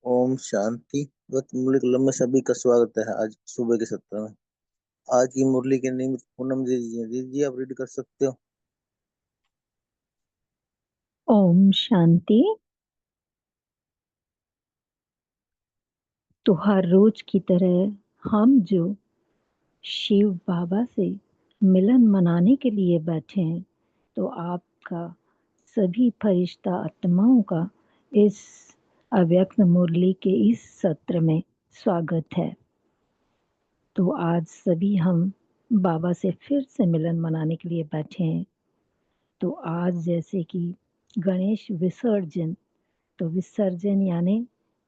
ओम शांति। व्रत मुरली कलम में सभी का स्वागत है। आज सुबह के सत्र में आज की मुरली के निमित्त पूनम दीजिए आप रीड कर सकते हो। ओम शांति। तो हर रोज की तरह हम जो शिव बाबा से मिलन मनाने के लिए बैठे हैं, तो आपका सभी फरिश्ता आत्माओं का इस अव्यक्त मुरली के इस सत्र में स्वागत है। तो आज सभी हम बाबा से फिर से मिलन मनाने के लिए बैठे हैं। तो आज जैसे कि गणेश विसर्जन, तो विसर्जन यानी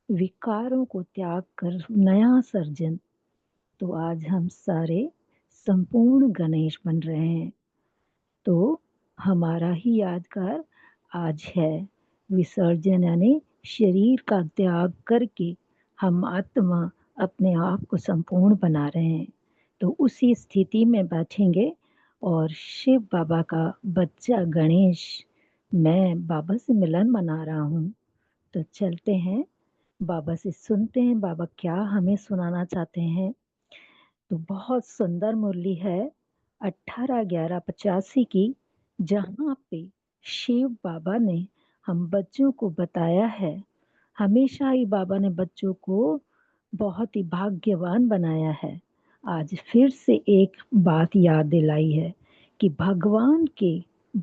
विकारों को त्याग कर नया सर्जन। तो आज हम सारे संपूर्ण गणेश बन रहे हैं। तो हमारा ही यादगार आज है विसर्जन, यानी शरीर का त्याग करके हम आत्मा अपने आप को संपूर्ण बना रहे हैं। तो उसी स्थिति में बैठेंगे और शिव बाबा का बच्चा गणेश, मैं बाबा से मिलन मना रहा हूँ। तो चलते हैं बाबा से, सुनते हैं बाबा क्या हमें सुनाना चाहते हैं। तो बहुत सुंदर मुरली है 18/11/85 की, जहाँ पे शिव बाबा ने हम बच्चों को बताया है। हमेशा ही बाबा ने बच्चों को बहुत ही भाग्यवान बनाया है। आज फिर से एक बात याद दिलाई है कि भगवान के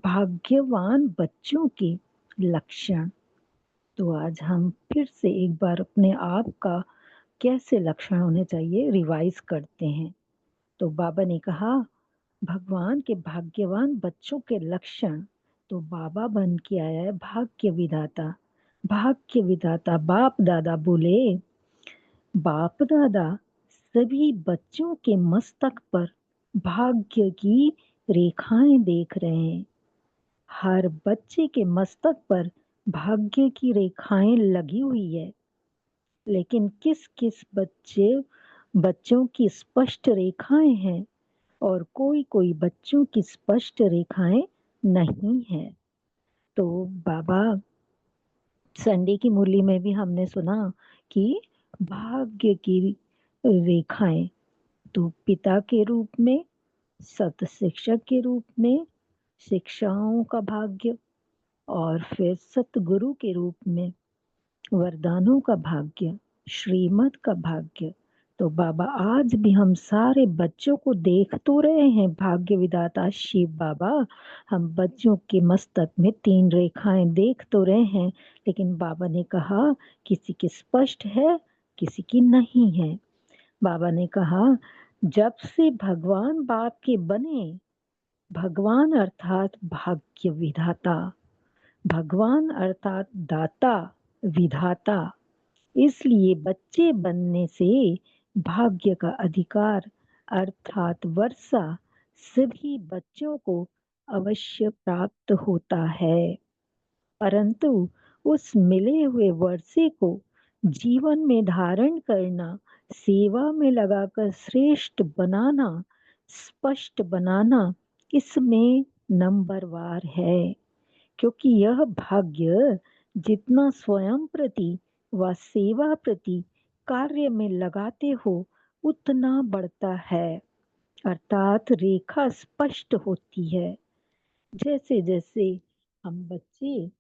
भाग्यवान बच्चों के लक्षण। तो आज हम फिर से एक बार अपने आप का कैसे लक्षण होने चाहिए रिवाइज करते हैं। तो बाबा ने कहा भगवान के भाग्यवान बच्चों के लक्षण। तो बाबा बन के आया है भाग्य विधाता। भाग्य विधाता बाप दादा बोले, बाप दादा सभी बच्चों के मस्तक पर भाग्य की रेखाएं देख रहे हैं। हर बच्चे के मस्तक पर भाग्य की रेखाएं लगी हुई है, लेकिन किस किस बच्चों की स्पष्ट रेखाएं हैं और कोई कोई बच्चों की स्पष्ट रेखाएं नहीं है। तो बाबा संडे की मुरली में भी हमने सुना कि भाग्य की रेखाएं, तो पिता के रूप में, सत शिक्षक के रूप में शिक्षाओं का भाग्य, और फिर सतगुरु के रूप में वरदानों का भाग्य, श्रीमत का भाग्य। तो बाबा आज भी हम सारे बच्चों को देख तो रहे हैं, भाग्य विधाता शिव बाबा हम बच्चों के मस्तक में 3 रेखाएं देख तो रहे हैं, लेकिन बाबा ने कहा किसी की स्पष्ट है, किसी की नहीं है। बाबा ने कहा जब से भगवान बाप के बने, भगवान अर्थात भाग्य विधाता, भगवान अर्थात दाता, विधाता, इसलिए बच्चे बनने से भाग्य का अधिकार अर्थात वर्षा सभी बच्चों को अवश्य प्राप्त होता है। परंतु उस मिले हुए वर्षे को जीवन में धारण करना, सेवा में लगाकर श्रेष्ठ बनाना, स्पष्ट बनाना, इसमें नंबरवार है। क्योंकि यह भाग्य जितना स्वयं प्रति व सेवा प्रति कार्य में लगाते हो उतना बढ़ता है, अर्थात रेखा स्पष्ट होती है। जैसे जैसे हम बच्चे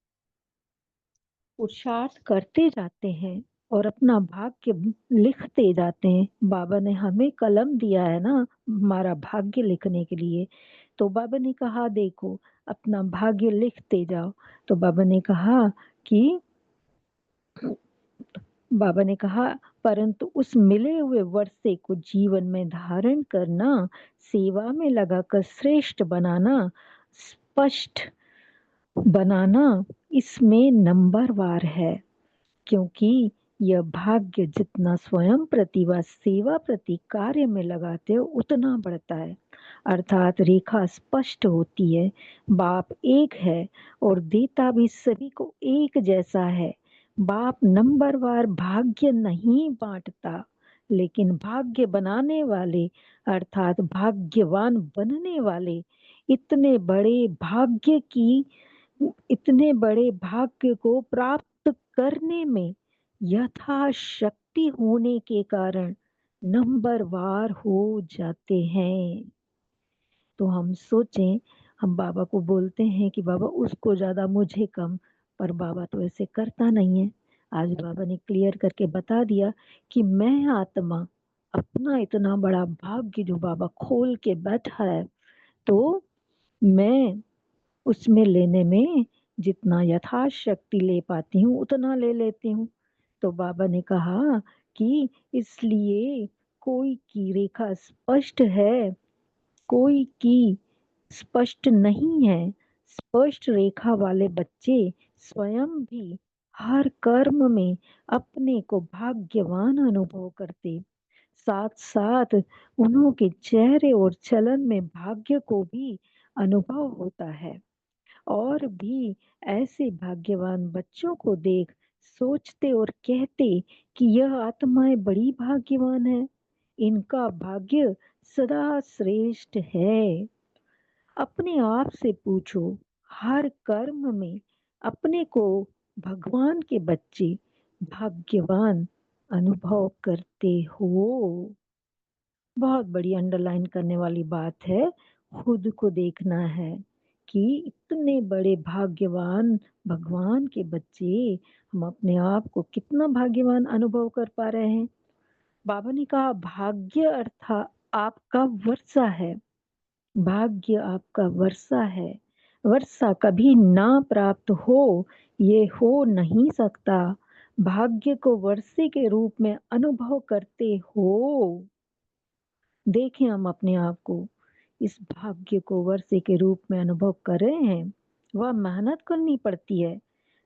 पुरुषार्थ करते जाते हैं और अपना भाग्य लिखते जाते हैं। बाबा ने हमें कलम दिया है ना हमारा भाग्य लिखने के लिए, तो बाबा ने कहा देखो अपना भाग्य लिखते जाओ। तो कि बाबा ने कहा परंतु उस मिले हुए वर्षे को जीवन में धारण करना, सेवा में लगाकर श्रेष्ठ बनाना, स्पष्ट बनाना, इसमें नंबरवार है। क्योंकि यह भाग्य जितना स्वयं प्रति व सेवा प्रति कार्य में लगाते हो उतना बढ़ता है, अर्थात रेखा स्पष्ट होती है। बाप एक है और देता भी सभी को एक जैसा है। बाप नंबरवार भाग्य नहीं बांटता, लेकिन भाग्य बनाने वाले अर्थात भाग्यवान बनने वाले इतने बड़े भाग्य की इतने बड़े भाग्य को प्राप्त करने में यथाशक्ति होने के कारण नंबरवार हो जाते हैं। तो हम सोचें, हम बाबा को बोलते हैं कि बाबा उसको ज्यादा मुझे कम, पर बाबा तो ऐसे करता नहीं है। आज बाबा ने क्लियर करके बता दिया कि मैं आत्मा अपना इतना बड़ा भाग्य जो बाबा खोल के बैठा है, तो मैं उसमें लेने में जितना यथाशक्ति ले पाती हूँ उतना ले लेती हूँ। तो बाबा ने कहा कि इसलिए कोई की रेखा स्पष्ट है, कोई की स्पष्ट नहीं है। स्पष्ट रेखा वाले बच्चे स्वयं भी हर कर्म में अपने को भाग्यवान अनुभव करते, साथ साथ उन्हों के चेहरे और चलन में भाग्य को भी अनुभव होता है। और भी ऐसे भाग्यवान बच्चों को देख सोचते और कहते कि यह आत्माएं बड़ी भाग्यवान है, इनका भाग्य सदा श्रेष्ठ है। अपने आप से पूछो, हर कर्म में अपने को भगवान के बच्चे भाग्यवान अनुभव करते हो। बहुत बड़ी अंडरलाइन करने वाली बात है। खुद को देखना है कि इतने बड़े भाग्यवान भगवान के बच्चे हम अपने आप को कितना भाग्यवान अनुभव कर पा रहे हैं। बाबा ने कहा भाग्य अर्थात आपका वर्षा है, भाग्य आपका वर्षा है। वर्षा कभी ना प्राप्त हो ये हो नहीं सकता। भाग्य को वर्षे के रूप में अनुभव करते हो। देखें हम अपने आप को इस भाग्य को वर्षे के रूप में अनुभव कर रहे हैं। वह मेहनत करनी पड़ती है,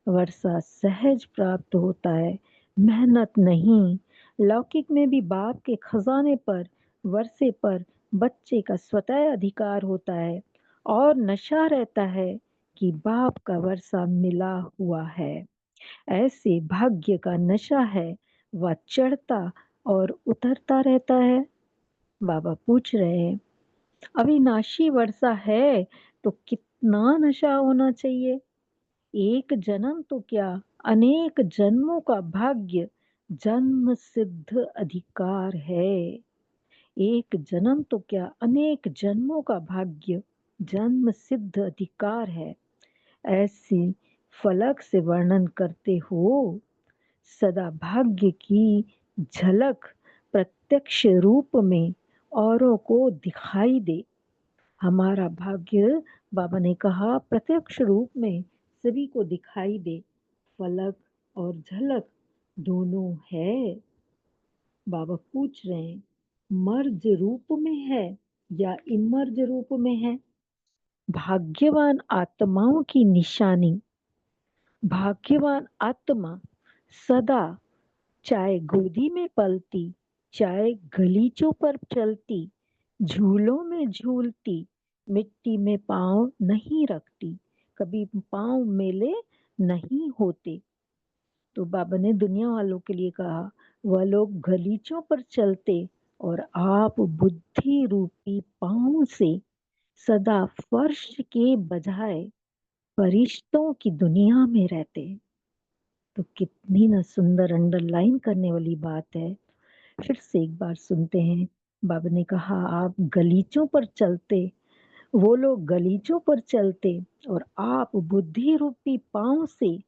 वर्षा सहज प्राप्त होता है, मेहनत नहीं। लौकिक में भी बाप के खजाने पर वर्षे पर बच्चे का स्वतः अधिकार होता है और नशा रहता है कि बाप का वर्षा मिला हुआ है। ऐसे भाग्य का नशा है, वह चढ़ता और उतरता रहता है। बाबा पूछ रहे हैं अविनाशी वर्षा है तो कितना नशा होना चाहिए। एक जन्म तो क्या अनेक जन्मों का भाग्य जन्म सिद्ध अधिकार है। एक जन्म तो क्या अनेक जन्मों का भाग्य जन्म सिद्ध अधिकार है। ऐसी फलक से वर्णन करते हो। सदा भाग्य की झलक प्रत्यक्ष रूप में औरों को दिखाई दे। हमारा भाग्य बाबा ने कहा प्रत्यक्ष रूप में सभी को दिखाई दे। फलक और झलक दोनों है। बाबा पूछ रहे हैं मर्ज रूप में है या इमर्ज रूप में है। भाग्यवान आत्माओं की निशानी। भाग्यवान आत्मा सदा चाहे गोदी में पलती, चाहे गलीचों पर चलती, झूलों में झूलती, मिट्टी में पांव नहीं रखती, कभी पांव मेले नहीं होते। तो बाबा ने दुनिया वालों के लिए कहा, वह लोग गलीचों पर चलते और आप बुद्धि रूपी पांव से सदा फर्श के बजाय फरिश्तों की दुनिया में रहते। तो कितनी ना सुंदर अंडरलाइन करने वाली बात है। फिर से एक बार सुनते हैं। बाबा ने कहा, आप गलीचों पर चलते, वो लोग गलीचों पर चलते और आप बुद्धि रूपी पांव से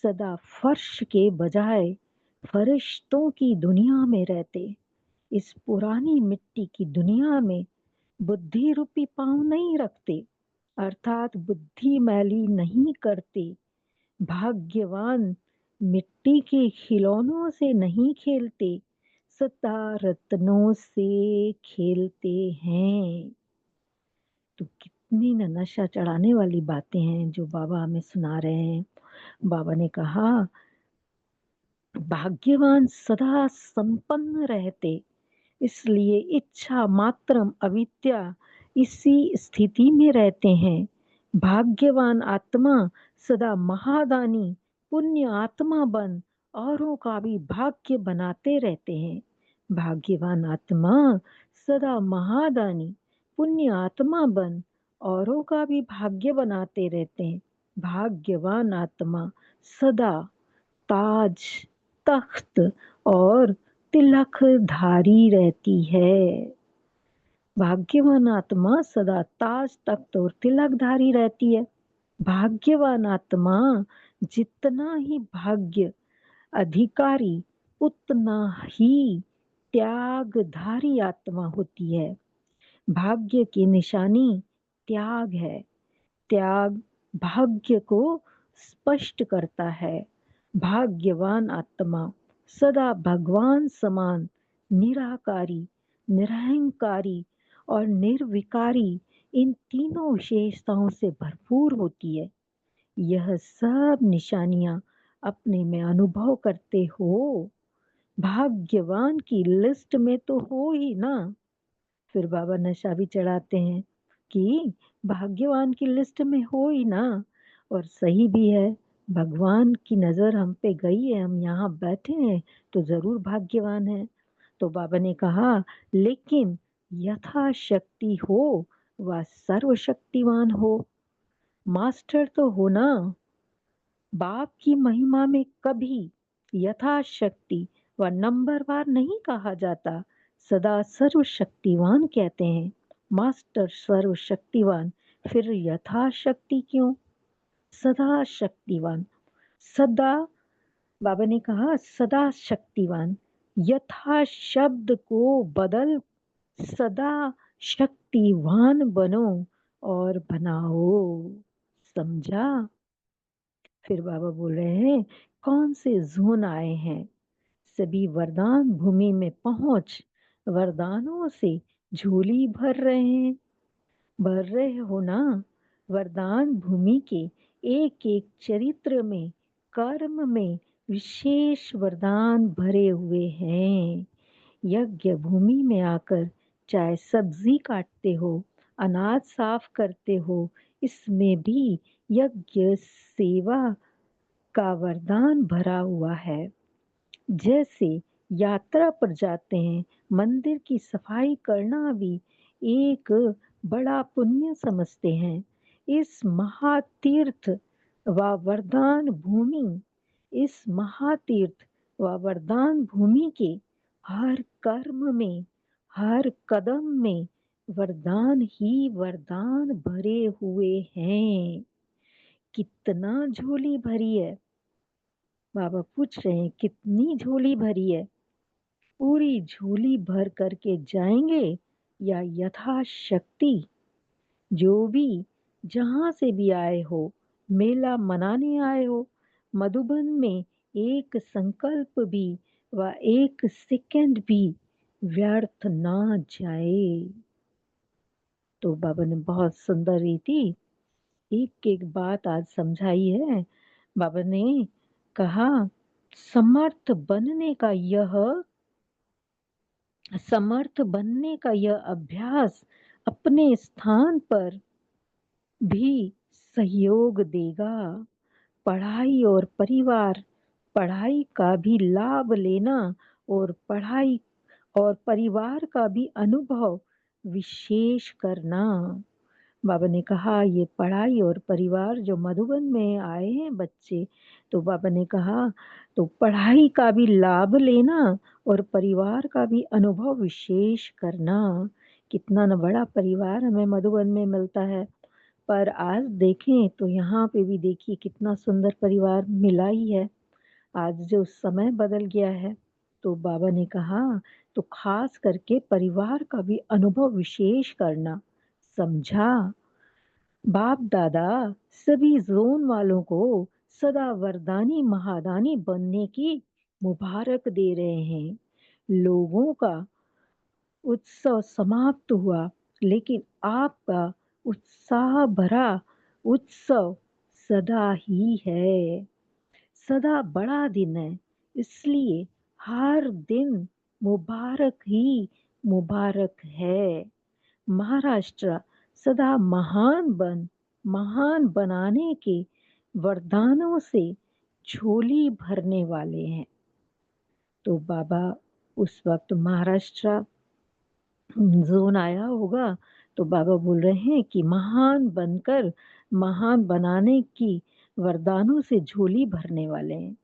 सदा फर्श के बजाय फरिश्तों की दुनिया में रहते। इस पुरानी मिट्टी की दुनिया में बुद्धि रूपी पांव नहीं रखते, अर्थात बुद्धि मैली नहीं करते। भाग्यवान मिट्टी के खिलौनों से नहीं खेलते, सदा रत्नों से खेलते हैं। तो कितनी न नशा चढ़ाने वाली बातें हैं जो बाबा हमें सुना रहे हैं। बाबा ने कहा, भाग्यवान सदा संपन्न रहते, इसलिए इच्छा मात्रम अविद्या इसी स्थिति में रहते हैं। भाग्यवान आत्मा सदा महादानी पुण्य आत्मा बन औरों का भी भाग्य बनाते रहते हैं। भाग्यवान आत्मा सदा महादानी पुण्य आत्मा बन औरों का भी भाग्य बनाते रहते हैं। भाग्यवान आत्मा सदा ताज, तख्त और तिलक धारी रहती है। भाग्यवान आत्मा सदा ताज, तख्त और तिलकधारी रहती है। भाग्यवान आत्मा जितना ही भाग्य अधिकारी उतना ही त्यागधारी आत्मा होती है। भाग्य की निशानी त्याग है। त्याग भाग्य को स्पष्ट करता है। भाग्यवान आत्मा सदा भगवान समान निराकारी, निरहंकारी और निर्विकारी इन तीनों विशेषताओं से भरपूर होती है। यह सब निशानियां अपने में अनुभव करते हो। भाग्यवान की लिस्ट में तो हो ही ना। फिर बाबा नशा भी चढ़ाते हैं कि भाग्यवान की लिस्ट में हो ही ना। और सही भी है, भगवान की नजर हम पे गई है, हम यहाँ बैठे हैं तो जरूर भाग्यवान है। तो बाबा ने कहा, लेकिन यथाशक्ति हो वह सर्वशक्तिवान हो। मास्टर तो हो ना। बाप की महिमा में कभी यथाशक्ति व नंबरवार नहीं कहा जाता, सदा सर्वशक्तिवान कहते हैं। मास्टर सर्वशक्तिवान, फिर यथाशक्ति क्यों? सदा शक्तिवान। सदा, बाबा ने कहा सदा शक्तिवान। यथा शब्द को बदल सदा शक्तिवान बनो और बनाओ। समझा? फिर बाबा बोल रहे हैं, कौन से जोन आए हैं? सभी वरदान भूमि में पहुंच वरदानों से झोली भर रहे हैं। भर रहे हो ना। वरदान भूमि के एक एक चरित्र में, कर्म में विशेष वरदान भरे हुए हैं। यज्ञ भूमि में आकर चाहे सब्जी काटते हो, अनाज साफ करते हो, इसमें भी यज्ञ सेवा का वरदान भरा हुआ है। जैसे यात्रा पर जाते हैं, मंदिर की सफाई करना भी एक बड़ा पुण्य समझते हैं। इस महातीर्थ व वरदान भूमि, इस महातीर्थ व वरदान भूमि के हर कर्म में, हर कदम में वरदान ही वरदान भरे हुए हैं। कितना झोली भरी है। बाबा पूछ रहे हैं, कितनी झोली भरी है? पूरी झोली भर करके जाएंगे या यथाशक्ति? जो भी जहां से भी आए हो, मेला मनाने आए हो, मधुबन में एक संकल्प भी व एक सेकंड भी व्यर्थ ना जाए। तो बाबा ने बहुत सुंदर रीति एक-एक बात आज समझाई है। बाबा ने कहा, समर्थ बनने का यह अभ्यास अपने स्थान पर भी सहयोग देगा। पढ़ाई और परिवार, पढ़ाई का भी लाभ लेना और पढ़ाई और परिवार का भी अनुभव विशेष करना। बाबा ने कहा ये पढ़ाई और परिवार जो मधुबन में आए हैं बच्चे, तो बाबा ने कहा तो पढ़ाई का भी लाभ लेना और परिवार का भी अनुभव विशेष करना। कितना न बड़ा परिवार हमें मधुबन में मिलता है। पर आज देखें तो यहाँ पे भी देखिए कितना सुंदर परिवार मिला ही है। आज जो समय बदल गया है, तो बाबा ने कहा तो खास करके परिवार का भी अनुभव विशेष करना। समझा? बाप दादा सभी जोन वालों को सदा वरदानी महादानी बनने की मुबारक दे रहे हैं। लोगों का उत्सव समाप्त हुआ, लेकिन आपका उत्साह भरा उत्सव सदा ही है। सदा बड़ा दिन है, इसलिए हर दिन मुबारक ही मुबारक है। महाराष्ट्र सदा महान बनाने के वरदानों से झोली भरने वाले हैं। तो बाबा उस वक्त महाराष्ट्र जोन आया होगा, तो बाबा बोल रहे हैं कि महान बनकर महान बनाने की वरदानों से झोली भरने वाले हैं।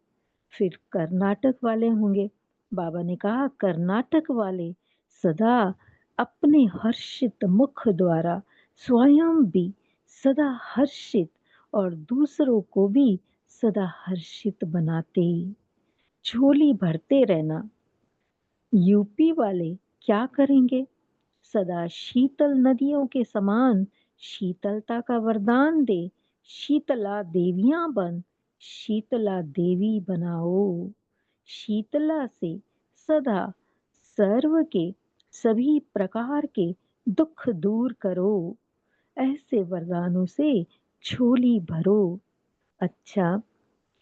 फिर कर्नाटक वाले होंगे। बाबा ने कहा कर्नाटक वाले सदा अपने हर्षित मुख द्वारा स्वयं भी सदा हर्षित और दूसरों को भी सदा हर्षित बनाते, झोली भरते रहना। यूपी वाले क्या करेंगे? सदा शीतल नदियों के समान शीतलता का वरदान दे। शीतला देवियां बन, शीतला देवी बनाओ। शीतला से सदा सर्व के सभी प्रकार के दुख दूर करो। ऐसे वरदानों से झोली भरो। अच्छा,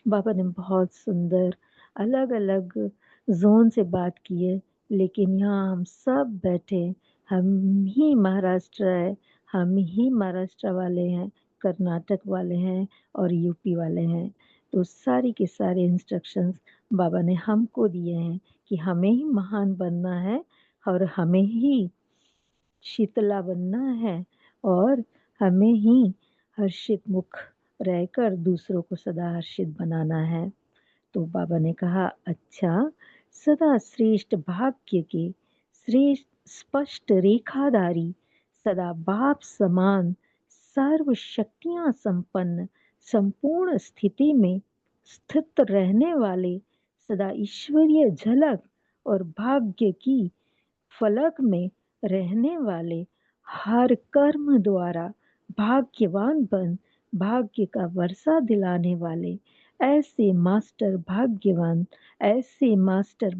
बाबा ने बहुत सुंदर अलग-अलग ज़ोन से बात की है, लेकिन यहाँ हम सब बैठे, हम ही महाराष्ट्र है, हम ही महाराष्ट्र वाले हैं, कर्नाटक वाले हैं और यूपी वाले हैं। तो सारी के सारे इंस्ट्रक्शंस बाबा ने हमको दिए हैं कि हमें ही महान बनना है और हमें ही शीतला बनना है और हमें ही हर्षित मुख रहकर दूसरों को सदा हर्षित बनाना है। तो बाबा ने कहा अच्छा, सदा श्रेष्ठ भाग्य के श्रेष्ठ स्पष्ट रेखाधारी, सदा बाप समान सर्व शक्तियां संपन्न संपूर्ण स्थिति में स्थित रहने वाले, सदा ईश्वरीय झलक और भाग्य की फलक में रहने वाले, हर कर्म द्वारा भाग्यवान बन भाग्य का वर्षा दिलाने वाले, ऐसे मास्टर भाग्यवान, ऐसे मास्टर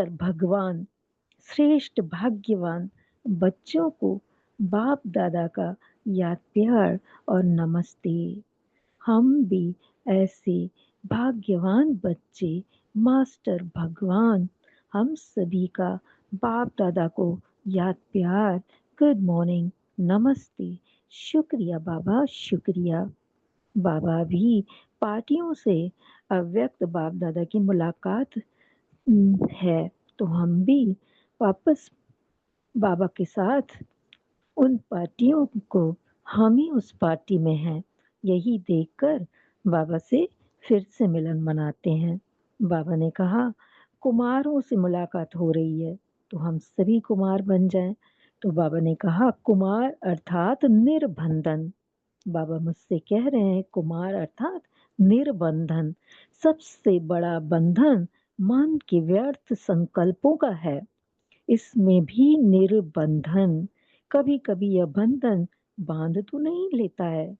भगवान श्रेष्ठ भाग्यवान बच्चों को बाप दादा का याद प्यार और नमस्ते। हम भी ऐसे भाग्यवान बच्चे मास्टर भगवान, हम सभी का बाप दादा को याद प्यार, गुड मॉर्निंग, नमस्ते, शुक्रिया बाबा शुक्रिया। बाबा भी पार्टियों से अव्यक्त बाप दादा की मुलाकात है, तो हम भी वापस बाबा के साथ उन पार्टियों को, हम ही उस पार्टी में हैं, यही देखकर बाबा से फिर से मिलन मनाते हैं। बाबा ने कहा कुमारों से मुलाकात हो रही है, तो हम सभी कुमार बन जाएं। तो बाबा ने कहा कुमार अर्थात निर्बंधन। बाबा मुझसे कह रहे हैं कुमार अर्थात निर्बंधन। सबसे बड़ा बंधन मन के व्यर्थ संकल्पों का है, इसमें भी निर्बंधन। कभी कभी यह बंधन बांध तो नहीं लेता है,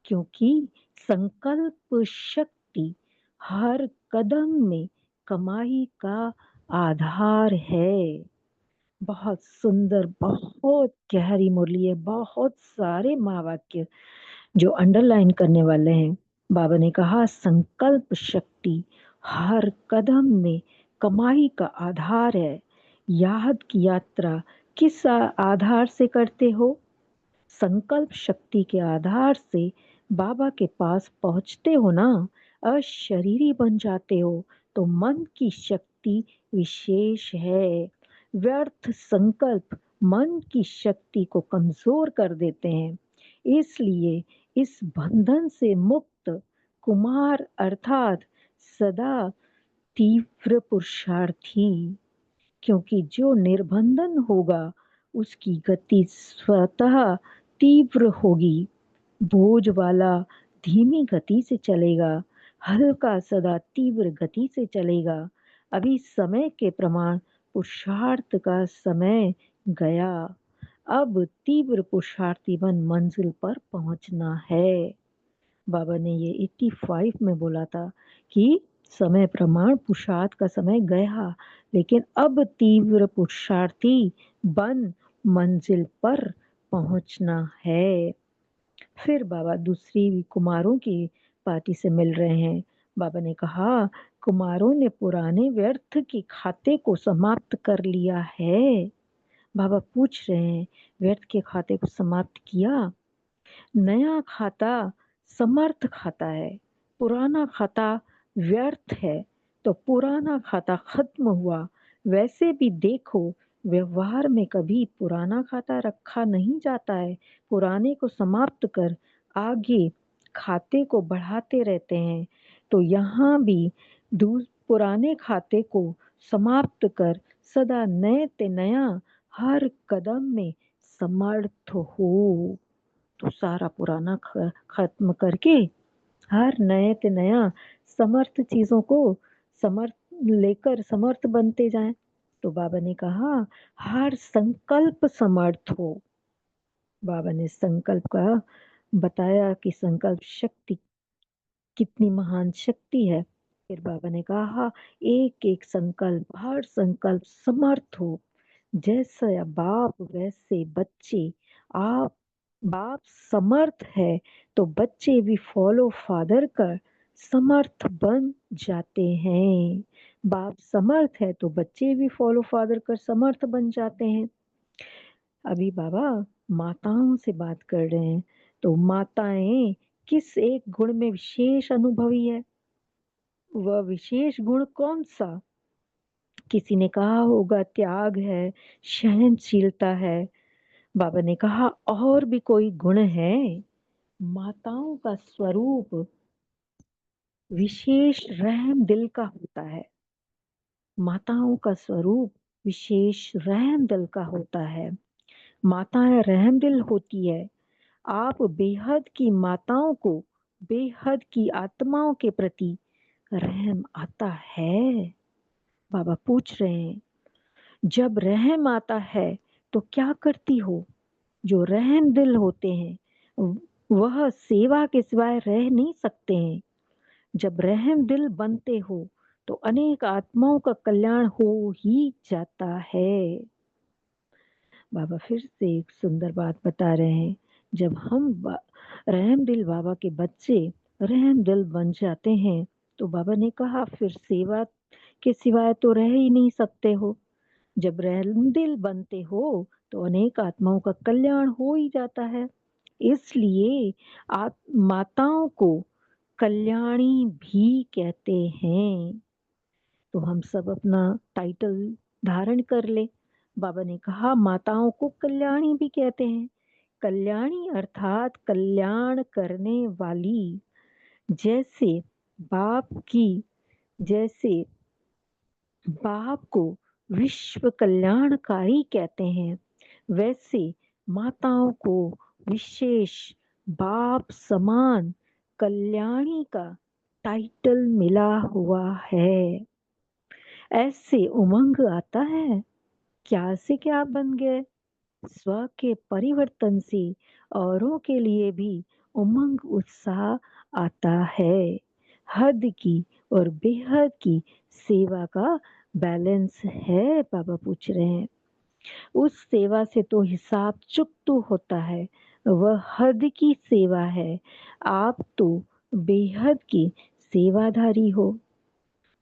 क्योंकि संकल्प शक्ति हर कदम में कमाई का आधार है। बहुत सुंदर, बहुत गहरी मुरली है, बहुत सारे महावाक्य जो अंडरलाइन करने वाले हैं। बाबा ने कहा संकल्प शक्ति हर कदम में कमाई का आधार है। याद की यात्रा किस आधार से करते हो? संकल्प शक्ति के आधार से बाबा के पास पहुंचते हो ना, अशरीरी बन जाते हो। तो मन की शक्ति विशेष है। व्यर्थ संकल्प मन की शक्ति को कमजोर कर देते हैं। इसलिए इस बंधन से मुक्त कुमार अर्थात सदा तीव्र पुरुषार्थी, क्योंकि जो निर्बंधन होगा उसकी गति स्वतः तीव्र होगी। बोझ वाला धीमी गति से चलेगा, हल्का सदा तीव्र गति से चलेगा। अभी समय के प्रमाण पुरुषार्थ का समय गया। अब तीव्र पुरुषार्थी बन मंजिल पर पहुंचना है। बाबा ने ये 85 में बोला था कि समय प्रमाण पुरुषार्थ का समय गया, लेकिन अब तीव्र पुरुषार्थी बन मंजिल पर पहुंचना है। फिर बाबा दूसरी कुमारों की पार्टी से मिल रहे हैं। बाबा ने कहा कुमारों ने पुराने व्यर्थ के खाते को समाप्त कर लिया है। बाबा पूछ रहे हैं व्यर्थ के खाते को समाप्त किया? नया खाता समर्थ खाता है, पुराना खाता व्यर्थ है। तो पुराना खाता खत्म हुआ। वैसे भी देखो व्यवहार में कभी पुराना खाता रखा नहीं जाता है। पुराने को समाप्त कर आगे खाते को बढ़ाते रहते हैं। तो यहाँ भी पुराने खाते को समाप्त कर सदा नए ते नया हर कदम में समर्थ हो। तो सारा पुराना खत्म करके हर नए ते नया समर्थ चीजों को समर्थ लेकर समर्थ बनते जाएं। तो बाबा ने कहा हर संकल्प समर्थ हो। बाबा ने संकल्प का बताया कि संकल्प शक्ति कितनी महान शक्ति है। फिर बाबा ने कहा एक एक संकल्प, हर संकल्प समर्थ हो। जैसा बाप वैसे बच्चे। आप बाप समर्थ है तो बच्चे भी फॉलो फादर कर समर्थ बन जाते हैं। बाप समर्थ है तो बच्चे भी फॉलो फादर कर समर्थ बन जाते हैं। अभी बाबा माताओं से बात कर रहे हैं। तो माताएं किस एक गुण में विशेष अनुभवी है? वह विशेष गुण कौन सा? किसी ने कहा होगा त्याग है, सहनशीलता है। बाबा ने कहा और भी कोई गुण है? माताओं का स्वरूप विशेष रहम दिल का होता है। माताओं का स्वरूप विशेष रहम दिल का होता है। माताएं रहम दिल होती है। आप बेहद की माताओं को, बेहद की आत्माओं के प्रति रहम आता है? बाबा पूछ रहे हैं जब रहम आता है तो क्या करती हो? जो रहम दिल होते हैं वह सेवा के सिवाय रह नहीं सकते हैं। जब रहम दिल बनते हो तो अनेक आत्माओं का कल्याण हो ही जाता है। बाबा फिर से एक सुंदर बात बता रहे हैं। जब हम रहम दिल बाबा के बच्चे रहम दिल बन जाते हैं तो बाबा ने कहा फिर सेवा के सिवाय तो रह ही नहीं सकते हो। जब रहम दिल बनते हो तो अनेक आत्माओं का कल्याण हो ही जाता है। इसलिए माताओं को कल्याणी भी कहते हैं। तो हम सब अपना टाइटल धारण कर ले। बाबा ने कहा माताओं को कल्याणी भी कहते हैं। कल्याणी अर्थात कल्याण करने वाली। जैसे बाप की, जैसे बाप को विश्व कल्याणकारी कहते हैं, वैसे माताओं को विशेष बाप समान कल्याणी का टाइटल मिला हुआ है। ऐसे उमंग आता है क्या से क्या बन गए। स्व के परिवर्तन से औरों के लिए भी उमंग उत्साह आता है। हद की और बेहद की सेवा का बैलेंस है? बाबा पूछ रहे हैं। उस सेवा से तो हिसाब चुकतू होता है, वह हद की सेवा है। आप तो बेहद की सेवाधारी हो।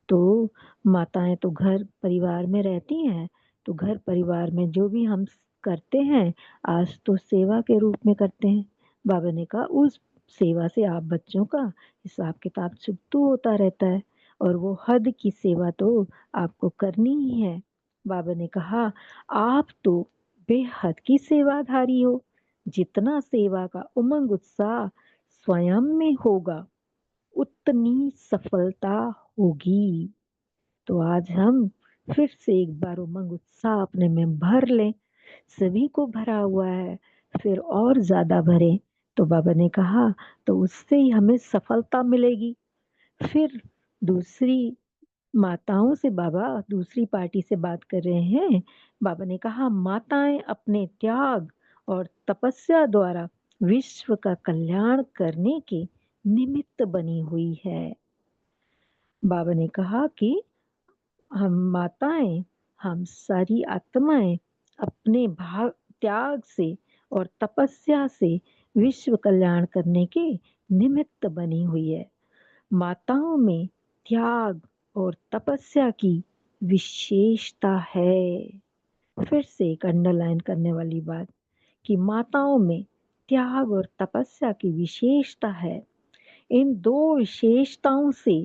तो माताएं तो घर परिवार में रहती हैं, तो घर परिवार में जो भी हम करते हैं, आज तो सेवा के रूप में करते हैं। बाबा ने कहा उस सेवा से आप बच्चों का हिसाब किताब चुकतू होता रहता है, और वो हद की सेवा तो आपको करनी ही है। बाबा ने कहा आप तो बेहद की सेवाधारी हो। जितना सेवा का उमंग उत्साह स्वयं में होगा, उतनी सफलता होगी। तो आज हम फिर से एक बार उमंग उत्साह अपने में भर लें। सभी को भरा हुआ है, फिर और ज्यादा भरें। तो बाबा ने कहा तो उससे ही हमें सफलता मिलेगी। फिर दूसरी माताओं से बाबा दूसरी पार्टी से बात कर रहे हैं। बाबा ने कहा माताएं अपने त्याग और तपस्या द्वारा विश्व का कल्याण करने के निमित्त बनी हुई है। बाबा ने कहा कि हम माताएं, हम सारी आत्माएं अपने भाग त्याग से और तपस्या से विश्व कल्याण करने के निमित्त बनी हुई है। माताओं में त्याग और तपस्या की विशेषता है। फिर से एक अंडरलाइन करने वाली बात कि माताओं में त्याग और तपस्या की विशेषता है। इन दो विशेषताओं से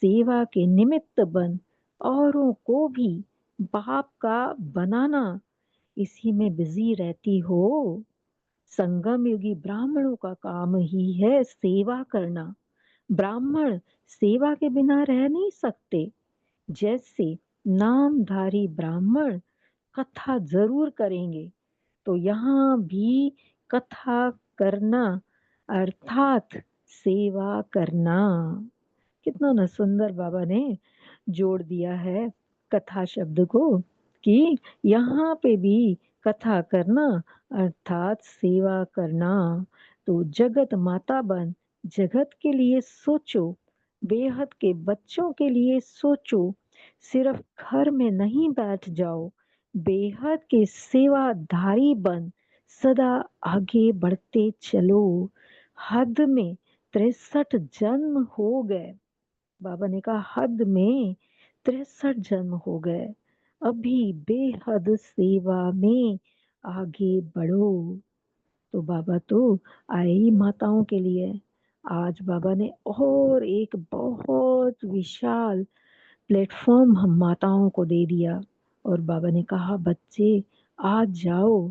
सेवा के निमित्त बन औरों को भी बाप का बनाना, इसी में बिजी रहती हो। संगम युगी ब्राह्मणों का काम ही है सेवा करना। ब्राह्मण सेवा के बिना रह नहीं सकते। जैसे नामधारी ब्राह्मण कथा जरूर करेंगे, तो यहाँ भी कथा करना अर्थात सेवा करना। कितना न सुंदर बाबा ने जोड़ दिया है कथा शब्द को, कि यहाँ पे भी कथा करना अर्थात सेवा करना। तो जगत माता बन जगत के लिए सोचो, बेहद के बच्चों के लिए सोचो। सिर्फ घर में नहीं बैठ जाओ, बेहद के सेवाधारी बन सदा आगे बढ़ते चलो। हद में 63 जन्म हो गए। बाबा ने कहा हद में 63 जन्म हो गए, अभी बेहद सेवा में आगे बढ़ो। तो बाबा तो आए ही माताओं के लिए। आज बाबा ने और एक बहुत विशाल प्लेटफॉर्म हम माताओं को दे दिया, और बाबा ने कहा बच्चे आज जाओ।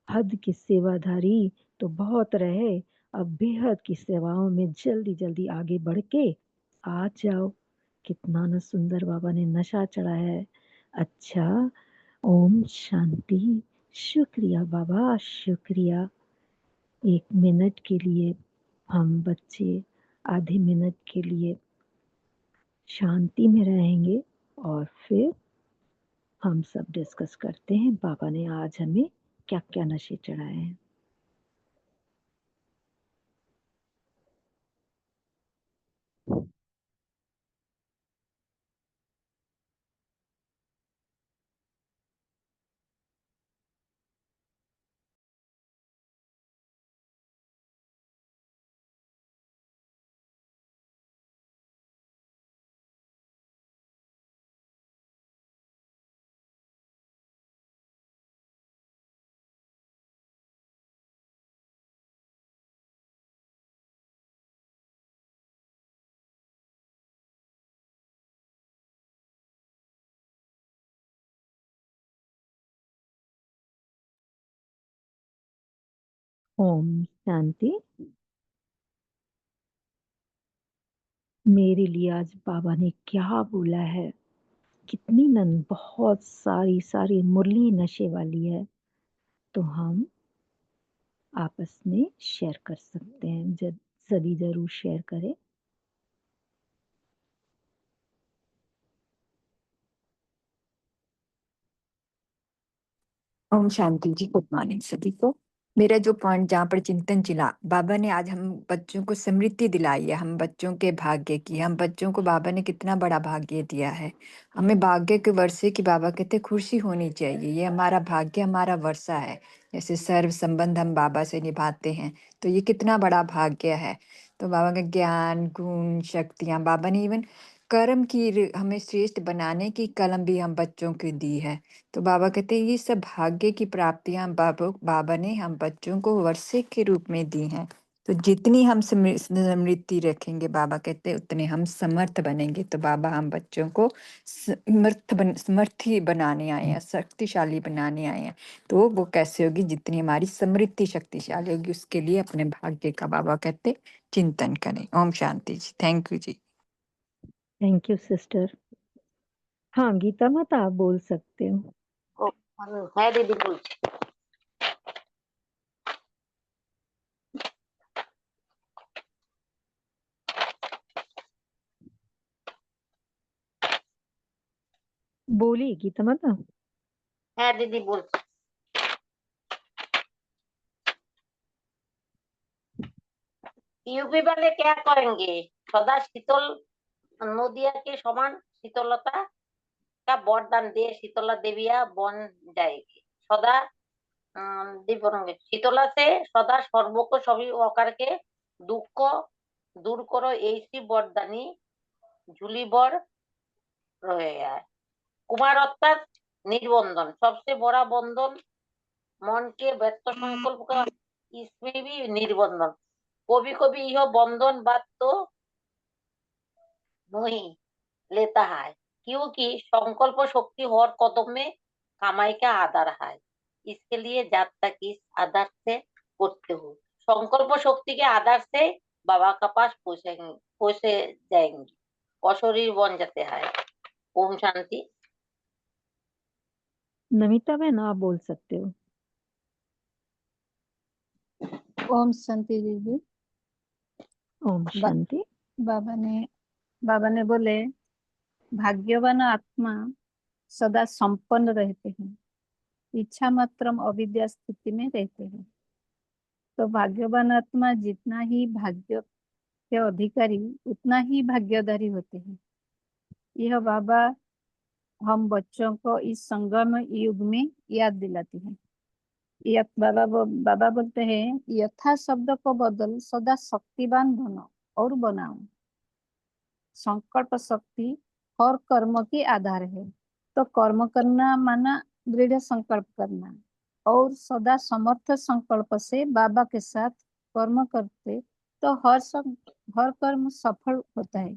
हद की सेवाधारी तो बहुत रहे, अब बेहद की सेवाओं में जल्दी जल्दी आगे बढ़ के आ जाओ। कितना न सुंदर बाबा ने नशा चढ़ाया है। अच्छा, ओम शांति। शुक्रिया बाबा, शुक्रिया। 1 मिनट के लिए हम बच्चे आधे मिनट के लिए शांति में रहेंगे, और फिर हम सब डिस्कस करते हैं बाबा ने आज हमें क्या क्या नशे चढ़ाए हैं। ओम शांति। मेरे लिए आज बाबा ने क्या बोला है, कितनी नन बहुत सारी सारी मुरली नशे वाली है। तो हम आपस में शेयर कर सकते हैं, जब सभी जरूर शेयर करें। ओम शांति जी, गुड मॉर्निंग सभी को। मेरा जो पॉइंट जहाँ पर चिंतन चिला, बाबा ने आज हम बच्चों को समृद्धि दिलाई है, हम बच्चों के भाग्य की, हम बच्चों को बाबा ने कितना बड़ा भाग्य दिया है। हमें भाग्य के वर्षे की बाबा कहते खुशी होनी चाहिए, ये हमारा भाग्य, हमारा वर्षा है। जैसे सर्व संबंध हम बाबा से निभाते हैं, तो ये कितना बड़ा भाग्य है। तो बाबा का ज्ञान, गुण, शक्तियाँ, बाबा ने इवन कर्म की हमें श्रेष्ठ बनाने की कलम भी हम बच्चों को दी है। तो बाबा कहते हैं ये सब भाग्य की प्राप्तियां बाबा ने हम बच्चों को वर्षे के रूप में दी हैं। तो जितनी हम समृद्धि रखेंगे, बाबा कहते हैं उतने हम समर्थ बनेंगे। तो बाबा हम बच्चों को समर्थी बनाने आए हैं, शक्तिशाली बनाने आए हैं। तो वो कैसे होगी? जितनी हमारी समृद्धि शक्तिशाली होगी, उसके लिए अपने भाग्य का बाबा कहते चिंतन करें। ओम शांति जी। थैंक यू जी। Thank you sister. हाँ गीता माता, आप बोल सकते हो। है दीदी बोलছি। बोलिए गीता माता। है दीदी बोलছি। यूपी वाले क्या करेंगे? सदा शीतल नदिया के समान शीतलता का वरदान दे शीतला देविया बन जाएगी सदा। शीतला से सदा सर्वको सभी अकार के दुख दूर करो ऐसी वरदानी झूली भर रहेगा। कुमार अर्थात निर्बंधन, सबसे बड़ा बंधन मन के व्यक्त संकल्प का, इसमें भी निर्बंधन। कभी कभी यह बंधन बात तो नहीं लेता है, क्योंकि संकल्प शक्ति हर कदम में कमाई का आधार है। इसके लिए जब तक इस आधार से करते हो, संकल्प शक्ति के आधार से बाबा का पास पहुंचे जाएंगे, अशरीर बन जाते हैं। ओम शांति। नमिता बहन, आप बोल सकते हो। ओम शांति दीदी। ओम शांति। बाबा ने बोले भाग्यवान आत्मा सदा संपन्न रहते हैं, इच्छा मात्र अविद्या स्थिति में रहते हैं। तो भाग्यवान आत्मा जितना ही भाग्य के अधिकारी उतना ही भाग्यधारी होते हैं। यह बाबा हम बच्चों को इस संगम युग में याद दिलाती है। बाबा बोलते हैं यथा शब्द को बदल सदा शक्तिवान बनो और बनाओ। संकल्प शक्ति और कर्म के आधार है। तो कर्म करना माना दृढ़ संकल्प करना, और सदा समर्थ संकल्प से बाबा के साथ कर्म करते तो हर कर्म सफल होता है।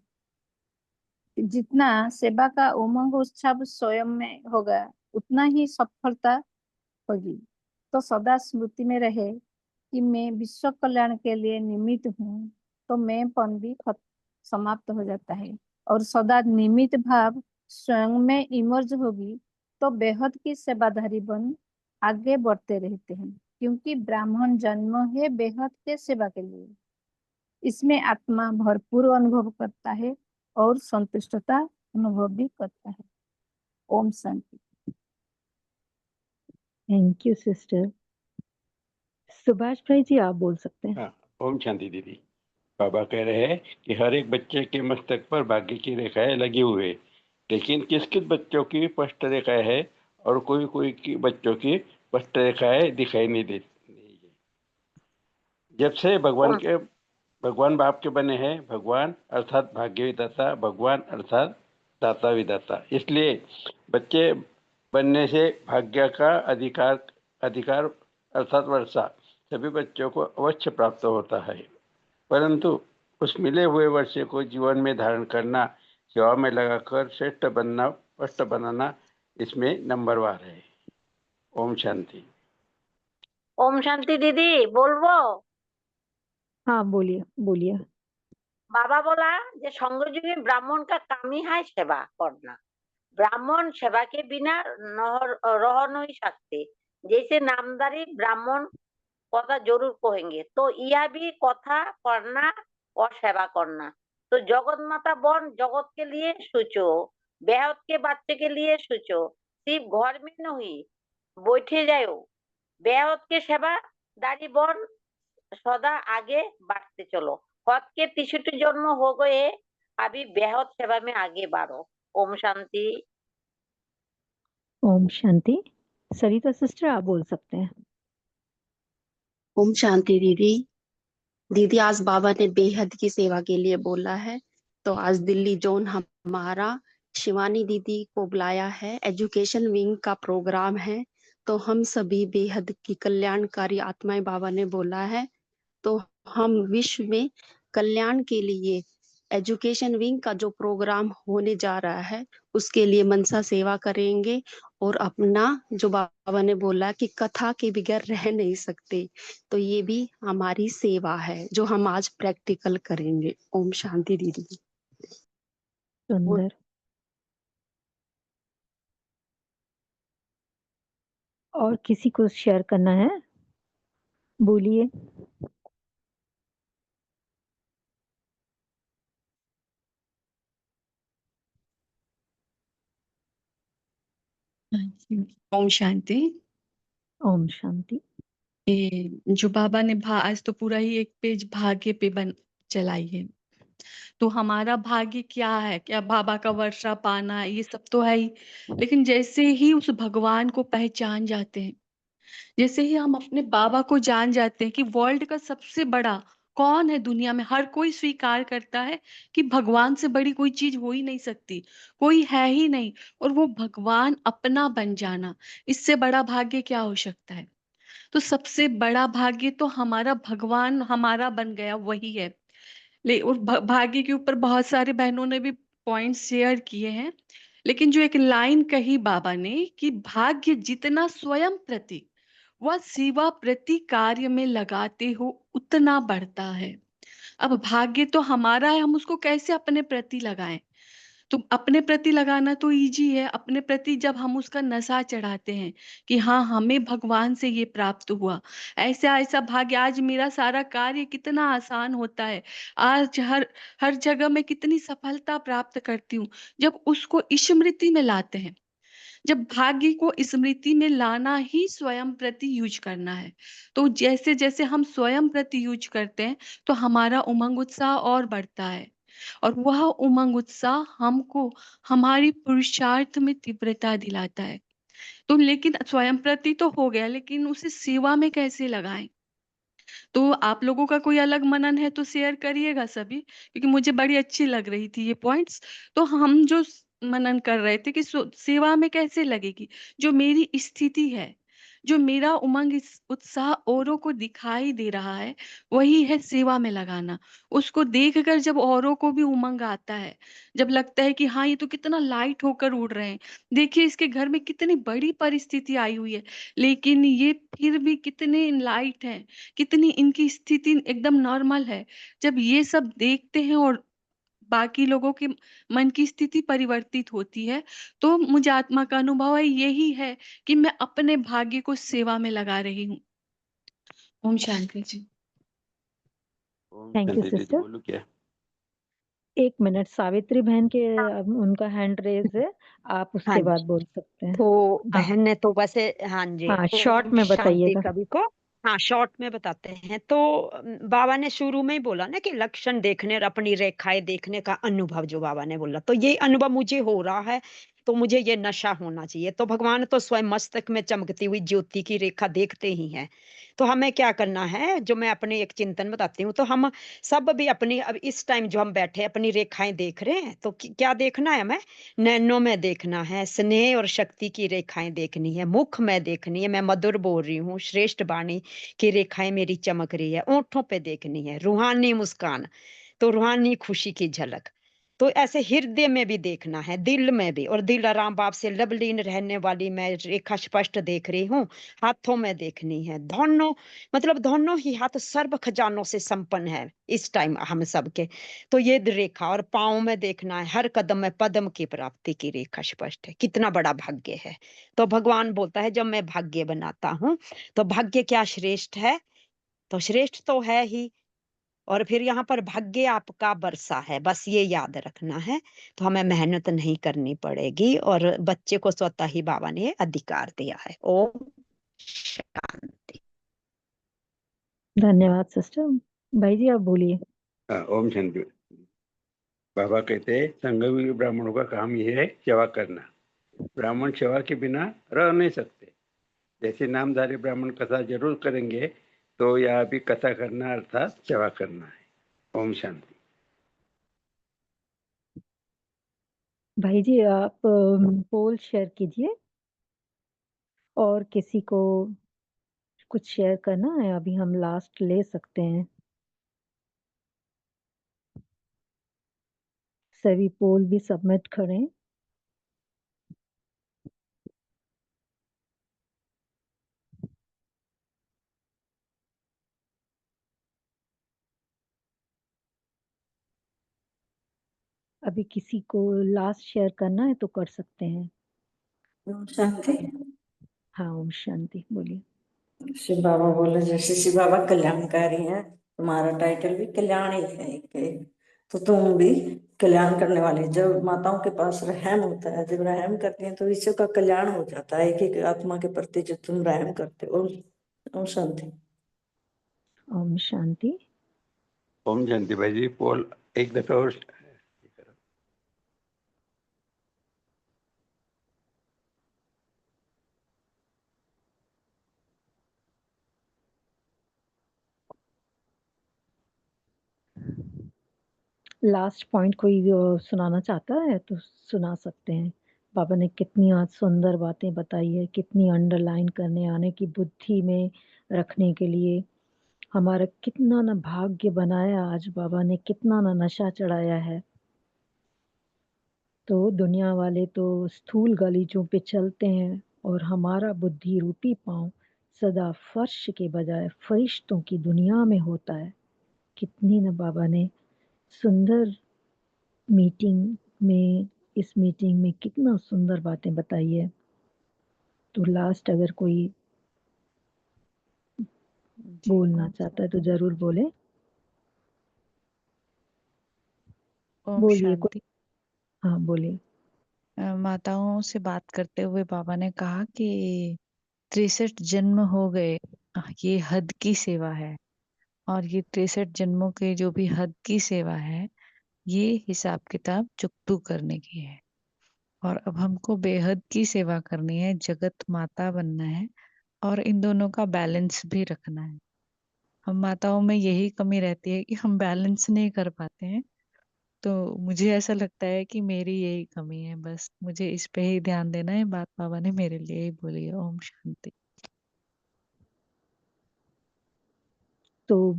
जितना सेवा का उमंग उत्साह स्वयं में होगा उतना ही सफलता होगी। तो सदा स्मृति में रहे कि मैं विश्व कल्याण के लिए निमित्त हूँ, तो मैंपन भी समाप्त हो जाता है। और सदा निमित्त भाव स्वयं में इमर्ज होगी तो बेहद की सेवाधारी बन आगे बढ़ते रहते हैं, क्योंकि ब्राह्मण जन्म है बेहद के सेवा के लिए। इसमें आत्मा भरपूर अनुभव करता है और संतुष्टता अनुभव भी करता है। ओम शांति। Thank you sister. सुभाष भाई जी, आप बोल सकते हैं। हाँ, ओम शांति दीदी। बाबा कह रहे हैं कि हर एक बच्चे के मस्तक पर भाग्य की रेखाएं लगी हुई है, लेकिन किस किस बच्चों की स्पष्ट रेखाएं है और कोई कोई की बच्चों की स्पष्ट रेखाएं दिखाई नहीं देती। जब से भगवान बाप के बने हैं, भगवान अर्थात भाग्य विधाता, भगवान अर्थात दाता विधाता, इसलिए बच्चे बनने से भाग्य का अधिकार अर्थात वर्षा सभी बच्चों को अवश्य प्राप्त होता है, परंतु उस मिले हुए वर्षे को जीवन में धारण करना, सेवा में लगाकर श्रेष्ठ बनना, स्पष्ट बनाना, इसमें नंबरवार है। ओम शांति। ओम शांति दीदी बोलबो। हाँ बोलिए बोलिए। बाबा बोला जे संगयुगी ब्राह्मण का काम ही है सेवा करना। ब्राह्मण सेवा के बिना रह नहीं सकते। जैसे नामदारी ब्राह्मण कथा जरूर कहेंगे, तो यह भी कथा करना और सेवा करना। तो जगत माता बन जगत के लिए सोचो, बेहद के बच्चे के लिए सोचो, सिर्फ घर में नहीं बैठे जाओ। बेहद के सेवा दाढ़ी बन सदा आगे बढ़ते चलो। खुद के 63 जन्म हो गए, अभी बेहद सेवा में आगे बढ़ो। ओम शांति। ओम शांति। सरिता सिस्टर, आप बोल सकते हैं। ओम शांति दीदी। दीदी, आज बाबा ने बेहद की सेवा के लिए बोला है, तो आज दिल्ली जोन हमारा शिवानी दीदी को बुलाया है। एजुकेशन विंग का प्रोग्राम है, तो हम सभी बेहद की कल्याणकारी आत्माएं बाबा ने बोला है, तो हम विश्व में कल्याण के लिए एजुकेशन विंग का जो प्रोग्राम होने जा रहा है उसके लिए मनसा सेवा करेंगे। और अपना जो बाबा ने बोला कि कथा के बगैर रह नहीं सकते, तो ये भी हमारी सेवा है जो हम आज प्रैक्टिकल करेंगे। ओम शांति दीदी। सुंदर। और किसी को शेयर करना है? बोलिए। ओम शांति। ओम शांति। जो बाबा ने आज तो पूरा ही एक पेज भाग्य पे चलाई है, तो हमारा भाग्य क्या है? क्या बाबा का वर्षा पाना, ये सब तो है ही, लेकिन जैसे ही उस भगवान को पहचान जाते हैं, जैसे ही हम अपने बाबा को जान जाते हैं कि वर्ल्ड का सबसे बड़ा कौन है दुनिया में, हर कोई स्वीकार करता है कि भगवान से बड़ी कोई चीज हो ही नहीं सकती, कोई है ही नहीं, और वो भगवान अपना बन जाना, इससे बड़ा भाग्य क्या हो सकता है? तो सबसे बड़ा भाग्य तो हमारा भगवान हमारा बन गया, वही है। और भाग्य के ऊपर बहुत सारे बहनों ने भी पॉइंट शेयर किए हैं, लेकिन जो एक लाइन कही बाबा ने कि भाग्य जितना स्वयं प्रति वह सेवा प्रति कार्य में लगाते हो उतना बढ़ता है। अब भाग्य तो हमारा है, हम उसको कैसे अपने प्रति लगाएं? तो अपने प्रति लगाना तो इजी है। अपने प्रति जब हम उसका नशा चढ़ाते हैं कि हाँ, हमें भगवान से ये प्राप्त हुआ, ऐसा ऐसा भाग्य, आज मेरा सारा कार्य कितना आसान होता है, आज हर हर जगह मैं कितनी सफलता प्राप्त करती हूँ, जब उसको स्मृति में लाते हैं, जब भाग्य को स्मृति में लाना ही स्वयं प्रति यूज करना है। तो जैसे जैसे हम स्वयं प्रति यूज करते हैं तो हमारा उमंग उत्साह और बढ़ता है, और वह उमंग उत्साह हमको हमारी पुरुषार्थ में तीव्रता दिलाता है। तो लेकिन स्वयं प्रति तो हो गया, लेकिन उसे सेवा में कैसे लगाएं? तो आप लोगों का कोई अलग मनन है तो शेयर करिएगा सभी, क्योंकि मुझे बड़ी अच्छी लग रही थी ये पॉइंट्स। तो हम जो मनन कर रहे थे कि सेवा में कैसे लगेगी, जो मेरी स्थिति है, जो मेरा उमंग उत्साह औरों को दिखाई दे रहा है, वही है सेवा में लगाना। उसको देखकर जब औरों को भी उमंग आता है, जब लगता है कि हाँ, ये तो कितना लाइट होकर उड़ रहे हैं, देखिए इसके घर में कितनी बड़ी परिस्थिति आई हुई है, लेकिन ये फिर भी कितने लाइट हैं, कितनी इनकी स्थिति एकदम नॉर्मल है। जब ये सब देखते हैं और बाकी लोगों के मन की स्थिति परिवर्तित होती है, तो मुझे आत्मा का अनुभव है, यही है कि मैं अपने भाग्य को सेवा में लगा रही हूँ। ओम शांति जी। ओम थैंक यू शांति दीदी, सिस्टर। बोलूं क्या? 1 मिनट, सावित्री बहन के उनका हैंड रेज है, आप हाँ उसके बाद जी। बोल सकते हैं। तो हाँ बहन ने तो वैसे, हाँ जी, हाँ, शॉर्ट ओम में शांति बताइएगा। कवि को, हाँ शॉर्ट में बताते हैं। तो बाबा ने शुरू में ही बोला ना कि लक्षण देखने और अपनी रेखाएं देखने का अनुभव, जो बाबा ने बोला, तो ये अनुभव मुझे हो रहा है, तो मुझे ये नशा होना चाहिए। तो भगवान तो स्वयं मस्तक में चमकती हुई ज्योति की रेखा देखते ही हैं। तो हमें क्या करना है, जो मैं अपने एक चिंतन बताती हूँ, तो हम सब भी अपनी, अब इस टाइम जो हम बैठे अपनी रेखाएं देख रहे हैं, तो क्या देखना है हमें? नैनों में देखना है, स्नेह और शक्ति की रेखाएं देखनी है, मुख में देखनी है, मैं मधुर बोल रही हूँ, श्रेष्ठ वाणी की रेखाएं मेरी चमक रही है, ओंठों पे देखनी है रूहानी मुस्कान, तो रूहानी खुशी की झलक। तो ऐसे हृदय में भी देखना है, दिल में भी, और दिल आराम बाप से लवलीन रहने वाली मैं रेखा स्पष्ट देख रही हूँ। हाथों में देखनी है, दोनों, मतलब दोनों ही हाथ सर्व खजानों से संपन्न है इस टाइम हम सबके। तो ये रेखा, और पाँव में देखना है, हर कदम में पद्म की प्राप्ति की रेखा स्पष्ट है। कितना बड़ा भाग्य है। तो भगवान बोलता है जब मैं भाग्य बनाता हूँ, तो भाग्य क्या श्रेष्ठ है? तो श्रेष्ठ तो है ही, और फिर यहाँ पर भाग्य आपका बरसा है, बस ये याद रखना है। तो हमें मेहनत नहीं करनी पड़ेगी, और बच्चे को स्वतः ही बाबा ने ये अधिकार दिया है। ओम शांति। धन्यवाद सिस्टर। भाई जी आप बोलिए। ओम शांति। बाबा कहते हैं संघवी ब्राह्मणों का काम यह है सेवा करना। ब्राह्मण सेवा के बिना रह नहीं सकते। जैसे नामधारी ब्राह्मण कथा जरूर करेंगे, तो यहाँ भी कथा करना अर्थात सेवा करना है। ओम शांति। भाई जी आप पोल शेयर कीजिए, और किसी को कुछ शेयर करना है अभी हम लास्ट ले सकते हैं। सभी पोल भी सबमिट करें। अभी किसी को लास्ट शेयर करना है तो कर सकते हैं। ओम शांति। हाँ ओम शांति बोलिए। शिव बाबा बोले जैसे शिव बाबा कल्याणकारी हैं, तुम्हारा टाइटल भी कल्याण ही है एक, तो तुम भी कल्याण करने वाले। जब माताओं के पास रहम होता है, जब रहम करती हैं तो विश्व का कल्याण हो जाता है। एक एक आत्मा के प्रति जो तुम रहम करते हो। ओम शांति। ओम शांति। ओम शांति। भाई जी पोल एक दफा और लास्ट पॉइंट कोई सुनाना चाहता है तो सुना सकते हैं। बाबा ने कितनी आज सुंदर बातें बताई है, कितनी अंडरलाइन करने आने की बुद्धि में रखने के लिए। हमारा कितना ना भाग्य बनाया आज बाबा ने, कितना ना नशा चढ़ाया है। तो दुनिया वाले तो स्थूल गलीचों पे चलते हैं, और हमारा बुद्धि रूपी पांव सदा फर्श के बजाय फरिश्तों की दुनिया में होता है। कितनी ना बाबा ने सुंदर मीटिंग में, इस मीटिंग में कितना सुंदर बातें बताई है। तो लास्ट अगर कोई जी बोलना ओम चाहता है तो शांति। जरूर बोले। ओम बोलिए कोई। शांति। हाँ बोलिए। माताओं से बात करते हुए बाबा ने कहा कि 63 जन्म हो गए, ये हद की सेवा है। और ये 63 जन्मों के जो भी हद की सेवा है, ये हिसाब किताब चुकतू करने की है। और अब हमको बेहद की सेवा करनी है, जगत माता बनना है, और इन दोनों का बैलेंस भी रखना है। हम माताओं में यही कमी रहती है कि हम बैलेंस नहीं कर पाते हैं। तो मुझे ऐसा लगता है कि मेरी यही कमी है, बस मुझे इस पे ही ध्यान देना है। बात बाबा ने मेरे लिए ही बोली है। ओम शांति। तो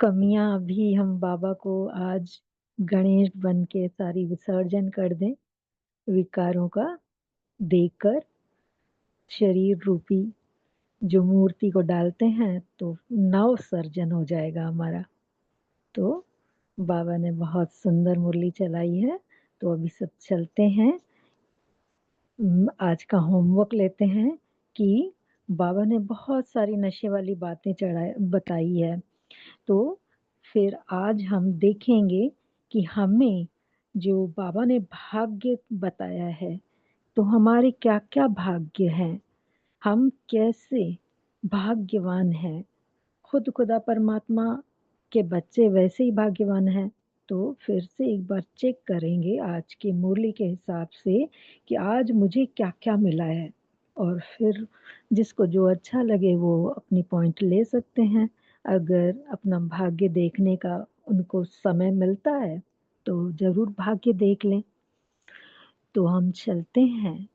कमियां भी हम बाबा को आज गणेश बन के सारी विसर्जन कर दें, विकारों का देकर। शरीर रूपी जो मूर्ति को डालते हैं तो नव सर्जन हो जाएगा हमारा। तो बाबा ने बहुत सुंदर मुरली चलाई है। तो अभी सब चलते हैं, आज का होमवर्क लेते हैं कि बाबा ने बहुत सारी नशे वाली बातें बताई है। तो फिर आज हम देखेंगे कि हमें जो बाबा ने भाग्य बताया है, तो हमारे क्या क्या भाग्य हैं, हम कैसे भाग्यवान हैं। खुद खुदा परमात्मा के बच्चे वैसे ही भाग्यवान हैं। तो फिर से एक बार चेक करेंगे आज की मुरली के हिसाब से कि आज मुझे क्या क्या मिला है, और फिर जिसको जो अच्छा लगे वो अपनी पॉइंट ले सकते हैं। अगर अपना भाग्य देखने का उनको समय मिलता है तो जरूर भाग्य देख लें। तो हम चलते हैं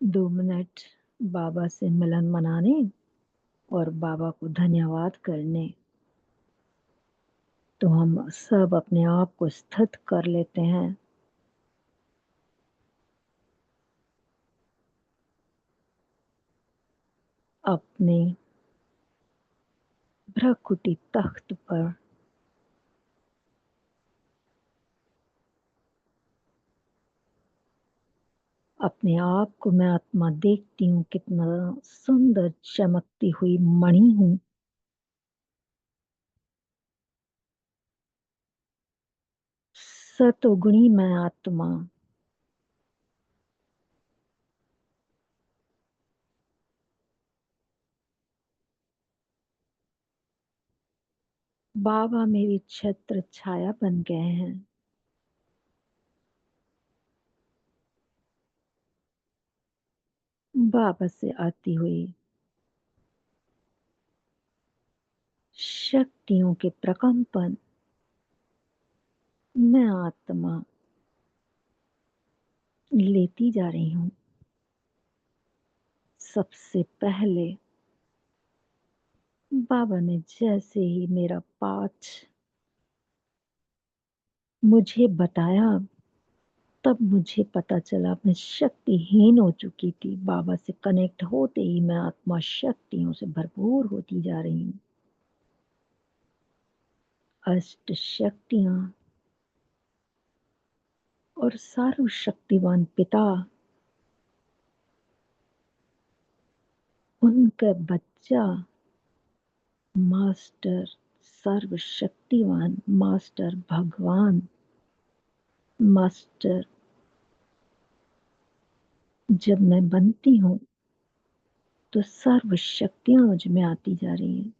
2 मिनट बाबा से मिलन मनाने और बाबा को धन्यवाद करने। तो हम सब अपने आप को स्थित कर लेते हैं। अपने भ्रकुटी तख्त पर अपने आप को मैं आत्मा देखती हूँ, कितना सुंदर चमकती हुई मणि हूँ। सतोगुणी मैं आत्मा बाबा मेरी छत्र छाया बन गए हैं। बाबा से आती हुई शक्तियों के प्रकंपन मैं आत्मा लेती जा रही हूँ। सबसे पहले बाबा ने जैसे ही मेरा पाठ मुझे बताया, तब मुझे पता चला मैं शक्तिहीन हो चुकी थी। बाबा से कनेक्ट होते ही मैं आत्मा शक्तियों से भरपूर होती जा रही हूँ। अष्ट शक्तियां और सर्वशक्तिवान पिता उनका बच्चा मास्टर सर्वशक्तिवान मास्टर भगवान मास्टर जब मैं बनती हूँ तो सर्व शक्तियां मुझ में आती जा रही हैं।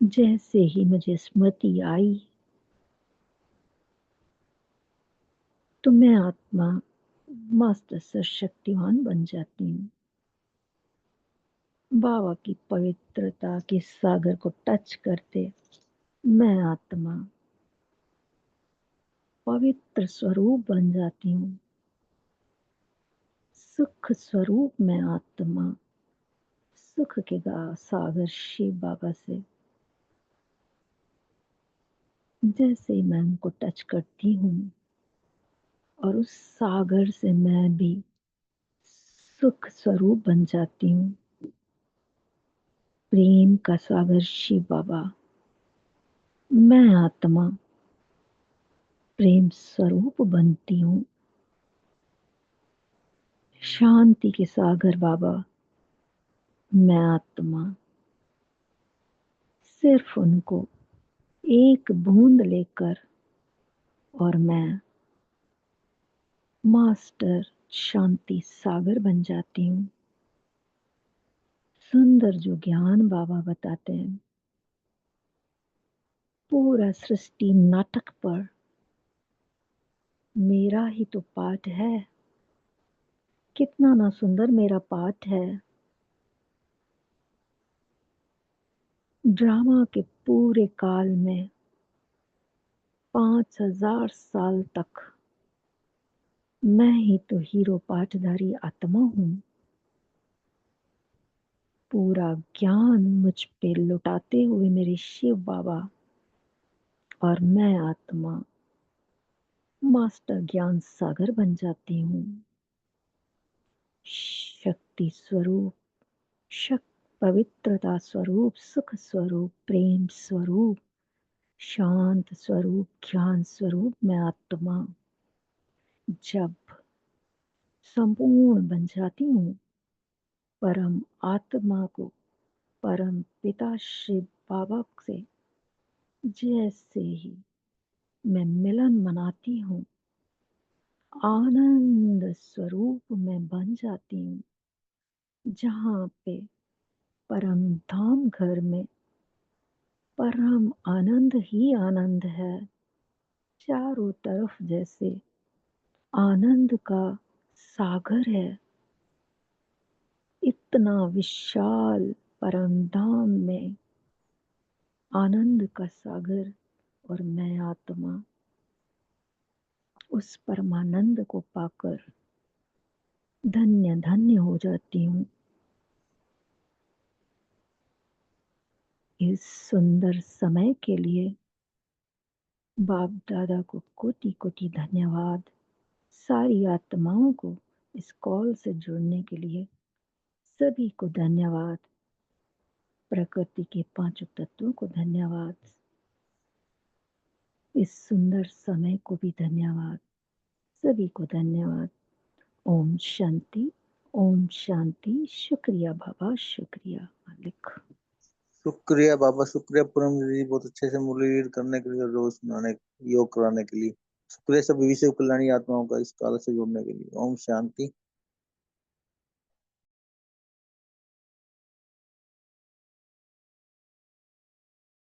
जैसे ही मुझे स्मृति आई तो मैं आत्मा मास्टर सर्वशक्तिवान बन जाती हूँ। बाबा की पवित्रता के सागर को टच करते मैं आत्मा पवित्र स्वरूप बन जाती हूँ। सुख स्वरूप मैं आत्मा सुख के सागर शिव बाबा से जैसे ही मैं उनको टच करती हूँ और उस सागर से मैं भी सुख स्वरूप बन जाती हूँ। प्रेम का सागर शिव बाबा, मैं आत्मा प्रेम स्वरूप बनती हूँ। शांति के सागर बाबा, मैं आत्मा सिर्फ उनको एक बूंद लेकर और मैं मास्टर शांति सागर बन जाती हूँ। सुंदर जो ज्ञान बाबा बताते हैं, पूरा सृष्टि नाटक पर मेरा ही तो पाठ है। कितना ना सुंदर मेरा पाठ है। ड्रामा के पूरे काल में 5000 साल तक मैं ही तो हीरो पाठधारी आत्मा हूँ। पूरा ज्ञान मुझ पे लुटाते हुए मेरे शिव बाबा और मैं आत्मा मास्टर ज्ञान सागर बन जाती हूँ। शक्ति स्वरूप, पवित्रता स्वरूप, सुख स्वरूप, प्रेम स्वरूप, शांत स्वरूप, ज्ञान स्वरूप मैं आत्मा जब संपूर्ण बन जाती हूँ, परम आत्मा को परम पिता शिव बाबा से जैसे ही मैं मिलन मनाती हूँ, आनंद स्वरूप में बन जाती हूँ। जहाँ पे परम धाम घर में परम आनंद ही आनंद है। चारों तरफ जैसे आनंद का सागर है। इतना विशाल परम धाम में आनंद का सागर और मैं आत्मा उस परमानंद को पाकर धन्य धन्य हो जाती हूँ। इस सुंदर समय के लिए बाप दादा को कोटि कोटि धन्यवाद। सारी आत्माओं को इस कॉल से जुड़ने के लिए सभी को धन्यवाद। प्रकृति के पांचों तत्वों को धन्यवाद। इस सुंदर समय को भी धन्यवाद। सभी को धन्यवाद। ओम शांति, ओम शांति। शुक्रिया बाबा, शुक्रिया मालिक। शुक्रिया बाबा, शुक्रिया पूनम दीदी, बहुत अच्छे से मुरली रीड करने के लिए, रोज सुनाने, योग कराने के लिए। शुक्रिया सभी विश्व कल्याणी आत्माओं का इस काल से जुड़ने के लिए। ओम शांति।